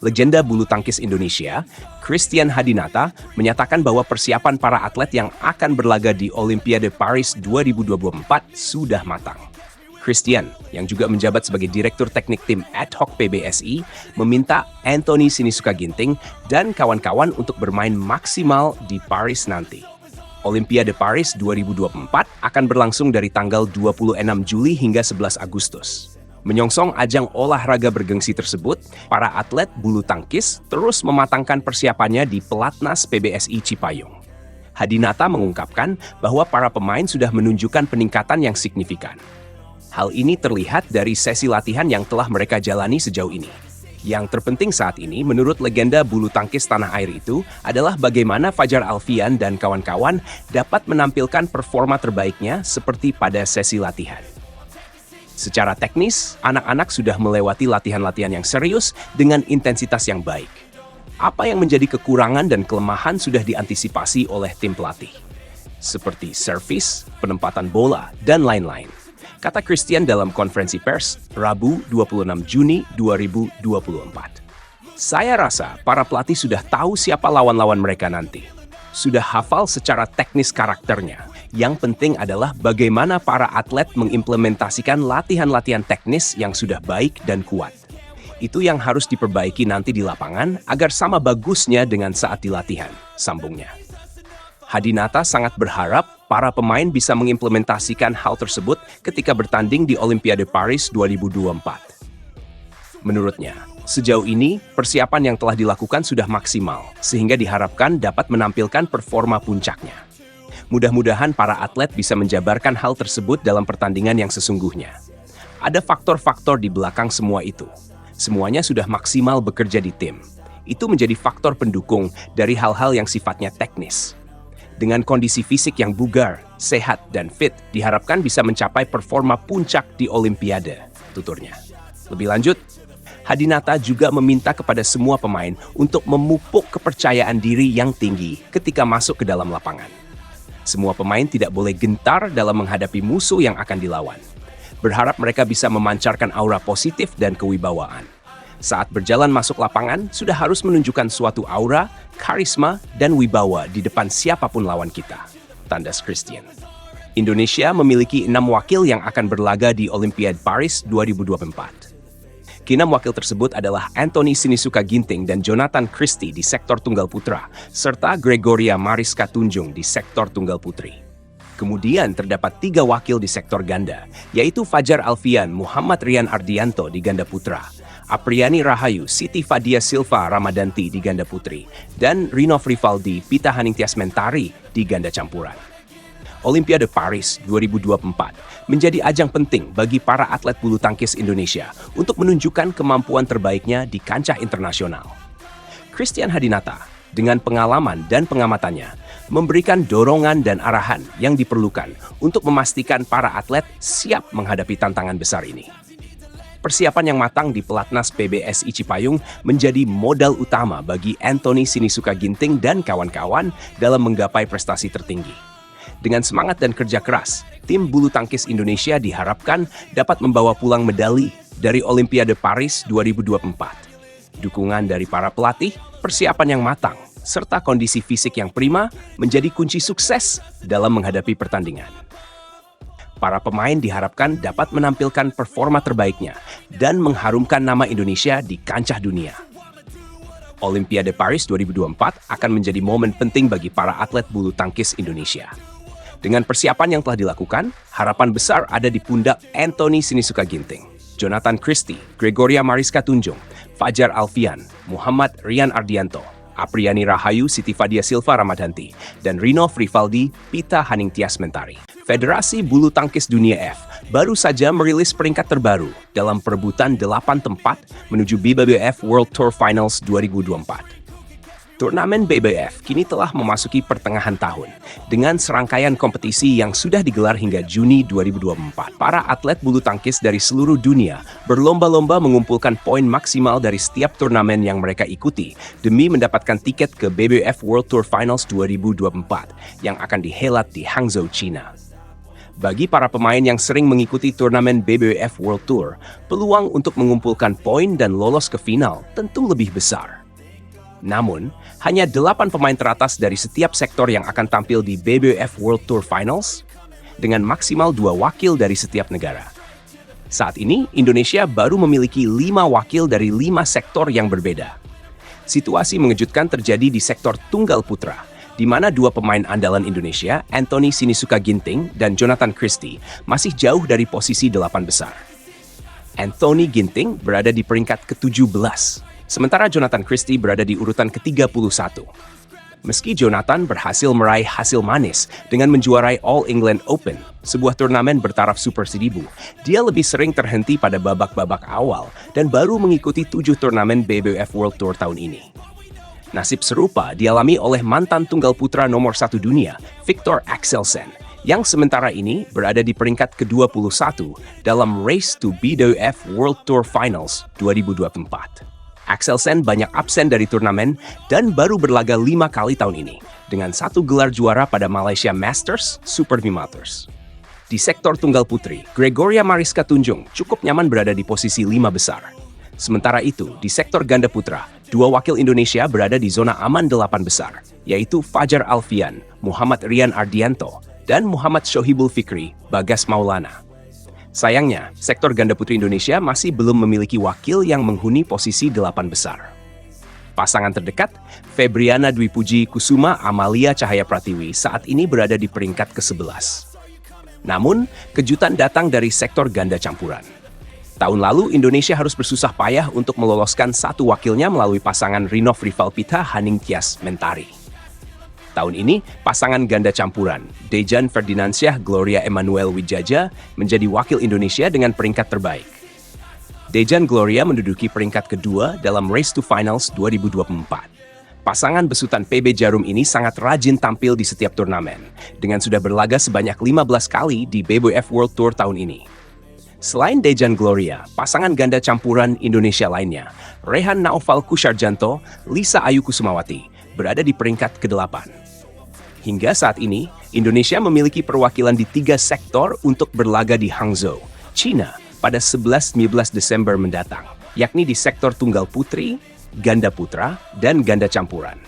legenda bulu tangkis Indonesia, Christian Hadinata, menyatakan bahwa persiapan para atlet yang akan berlaga di Olimpiade Paris 2024 sudah matang. Christian, yang juga menjabat sebagai Direktur Teknik Tim Ad Hoc PBSI, meminta Anthony Sinisuka Ginting dan kawan-kawan untuk bermain maksimal di Paris nanti. Olimpiade Paris 2024 akan berlangsung dari tanggal 26 Juli hingga 11 Agustus. Menyongsong ajang olahraga bergengsi tersebut, para atlet bulu tangkis terus mematangkan persiapannya di Pelatnas PBSI Cipayung. Hadinata mengungkapkan bahwa para pemain sudah menunjukkan peningkatan yang signifikan. Hal ini terlihat dari sesi latihan yang telah mereka jalani sejauh ini. Yang terpenting saat ini, menurut legenda bulu tangkis tanah air itu, adalah bagaimana Fajar Alfian dan kawan-kawan dapat menampilkan performa terbaiknya seperti pada sesi latihan. Secara teknis, anak-anak sudah melewati latihan-latihan yang serius dengan intensitas yang baik. Apa yang menjadi kekurangan dan kelemahan sudah diantisipasi oleh tim pelatih, seperti servis, penempatan bola, dan lain-lain, kata Christian dalam konferensi pers Rabu 26 Juni 2024. Saya rasa para pelatih sudah tahu siapa lawan-lawan mereka nanti. Sudah hafal secara teknis karakternya. Yang penting adalah bagaimana para atlet mengimplementasikan latihan-latihan teknis yang sudah baik dan kuat. Itu yang harus diperbaiki nanti di lapangan agar sama bagusnya dengan saat di latihan, sambungnya. Hadinata sangat berharap para pemain bisa mengimplementasikan hal tersebut ketika bertanding di Olimpiade Paris 2024. Menurutnya, sejauh ini persiapan yang telah dilakukan sudah maksimal, sehingga diharapkan dapat menampilkan performa puncaknya. Mudah-mudahan para atlet bisa menjabarkan hal tersebut dalam pertandingan yang sesungguhnya. Ada faktor-faktor di belakang semua itu. Semuanya sudah maksimal bekerja di tim. Itu menjadi faktor pendukung dari hal-hal yang sifatnya teknis. Dengan kondisi fisik yang bugar, sehat, dan fit, diharapkan bisa mencapai performa puncak di Olimpiade, tuturnya. Lebih lanjut, Hadinata juga meminta kepada semua pemain untuk memupuk kepercayaan diri yang tinggi ketika masuk ke dalam lapangan. Semua pemain tidak boleh gentar dalam menghadapi musuh yang akan dilawan. Berharap mereka bisa memancarkan aura positif dan kewibawaan. Saat berjalan masuk lapangan, sudah harus menunjukkan suatu aura, karisma, dan wibawa di depan siapapun lawan kita, tandas Christian. Indonesia memiliki 6 wakil yang akan berlaga di Olimpiade Paris 2024. Ke-6 wakil tersebut adalah Anthony Sinisuka Ginting dan Jonathan Christie di sektor tunggal putra, serta Gregoria Mariska Tunjung di sektor tunggal putri. Kemudian terdapat 3 wakil di sektor ganda, yaitu Fajar Alfian Muhammad Rian Ardianto di ganda putra, Apriani Rahayu Siti Fadia Silva Ramadanti di ganda putri, dan Rinov Rivaldi Pita Haningtyas Mentari di ganda campuran. Olimpiade Paris 2024 menjadi ajang penting bagi para atlet bulu tangkis Indonesia untuk menunjukkan kemampuan terbaiknya di kancah internasional. Christian Hadinata, dengan pengalaman dan pengamatannya, memberikan dorongan dan arahan yang diperlukan untuk memastikan para atlet siap menghadapi tantangan besar ini. Persiapan yang matang di Pelatnas PBSI Cipayung menjadi modal utama bagi Anthony Sinisuka Ginting dan kawan-kawan dalam menggapai prestasi tertinggi. Dengan semangat dan kerja keras, tim bulu tangkis Indonesia diharapkan dapat membawa pulang medali dari Olimpiade Paris 2024. Dukungan dari para pelatih, persiapan yang matang, serta kondisi fisik yang prima menjadi kunci sukses dalam menghadapi pertandingan. Para pemain diharapkan dapat menampilkan performa terbaiknya dan mengharumkan nama Indonesia di kancah dunia. Olimpiade Paris 2024 akan menjadi momen penting bagi para atlet bulu tangkis Indonesia. Dengan persiapan yang telah dilakukan, harapan besar ada di pundak Anthony Sinisuka Ginting, Jonathan Christie, Gregoria Mariska Tunjung, Fajar Alfian, Muhammad Rian Ardianto, Apriani Rahayu Siti Fadia Silva Ramadanti, dan Rinov Rivaldi Pita Haningtyas Mentari. Federasi Bulu Tangkis Dunia F baru saja merilis peringkat terbaru dalam perebutan 8 tempat menuju BBBF World Tour Finals 2024. Turnamen BBF kini telah memasuki pertengahan tahun dengan serangkaian kompetisi yang sudah digelar hingga Juni 2024. Para atlet bulu tangkis dari seluruh dunia berlomba-lomba mengumpulkan poin maksimal dari setiap turnamen yang mereka ikuti demi mendapatkan tiket ke BBF World Tour Finals 2024 yang akan dihelat di Hangzhou, China. Bagi para pemain yang sering mengikuti turnamen BBWF World Tour, peluang untuk mengumpulkan poin dan lolos ke final tentu lebih besar. Namun, hanya 8 pemain teratas dari setiap sektor yang akan tampil di BBWF World Tour Finals, dengan maksimal 2 wakil dari setiap negara. Saat ini, Indonesia baru memiliki 5 wakil dari 5 sektor yang berbeda. Situasi mengejutkan terjadi di sektor tunggal putra, di mana 2 pemain andalan Indonesia, Anthony Sinisuka Ginting dan Jonathan Christie, masih jauh dari posisi 8 besar. Anthony Ginting berada di peringkat ke-17, sementara Jonathan Christie berada di urutan ke-31. Meski Jonathan berhasil meraih hasil manis dengan menjuarai All England Open, sebuah turnamen bertaraf Super 1000, dia lebih sering terhenti pada babak-babak awal dan baru mengikuti 7 turnamen BBWF World Tour tahun ini. Nasib serupa dialami oleh mantan tunggal putra nomor 1 dunia, Viktor Axelsen, yang sementara ini berada di peringkat ke-21 dalam Race to BWF World Tour Finals 2024. Axelsen banyak absen dari turnamen dan baru berlaga 5 kali tahun ini, dengan 1 gelar juara pada Malaysia Masters Super 500. Di sektor tunggal putri, Gregoria Mariska Tunjung cukup nyaman berada di posisi 5 besar. Sementara itu, di sektor ganda putra, 2 wakil Indonesia berada di zona aman 8 besar, yaitu Fajar Alfian, Muhammad Rian Ardianto, dan Muhammad Shohibul Fikri, Bagas Maulana. Sayangnya, sektor ganda putri Indonesia masih belum memiliki wakil yang menghuni posisi 8 besar. Pasangan terdekat, Febriana Dwi Puji Kusuma Amalia Cahaya Pratiwi saat ini berada di peringkat ke-11. Namun, kejutan datang dari sektor ganda campuran. Tahun lalu, Indonesia harus bersusah payah untuk meloloskan 1 wakilnya melalui pasangan Rinov Rivalpita Haningtyas Mentari. Tahun ini, pasangan ganda campuran, Dejan Ferdinansyah Gloria Emmanuel Wijaja, menjadi wakil Indonesia dengan peringkat terbaik. Dejan Gloria menduduki peringkat kedua dalam Race to Finals 2024. Pasangan besutan PB Jarum ini sangat rajin tampil di setiap turnamen, dengan sudah berlaga sebanyak 15 kali di BBWF World Tour tahun ini. Selain Dejan Gloria, pasangan ganda campuran Indonesia lainnya, Rehan Naufal Kusarjanto, Lisa Ayu Kusumawati, berada di peringkat ke-8. Hingga saat ini, Indonesia memiliki perwakilan di 3 sektor untuk berlaga di Hangzhou, China, pada 11-12 Desember mendatang, yakni di sektor tunggal putri, ganda putra, dan ganda campuran.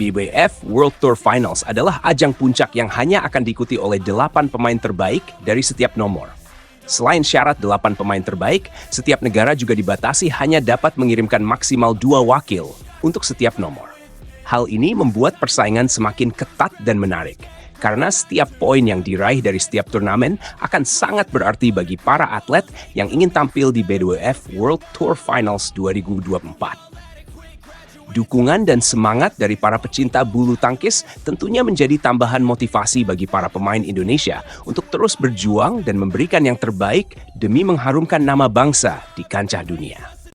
BBWF World Tour Finals adalah ajang puncak yang hanya akan diikuti oleh 8 pemain terbaik dari setiap nomor. Selain syarat 8 pemain terbaik, setiap negara juga dibatasi hanya dapat mengirimkan maksimal 2 wakil untuk setiap nomor. Hal ini membuat persaingan semakin ketat dan menarik, karena setiap poin yang diraih dari setiap turnamen akan sangat berarti bagi para atlet yang ingin tampil di BBWF World Tour Finals 2024. Dukungan dan semangat dari para pecinta bulu tangkis tentunya menjadi tambahan motivasi bagi para pemain Indonesia untuk terus berjuang dan memberikan yang terbaik demi mengharumkan nama bangsa di kancah dunia.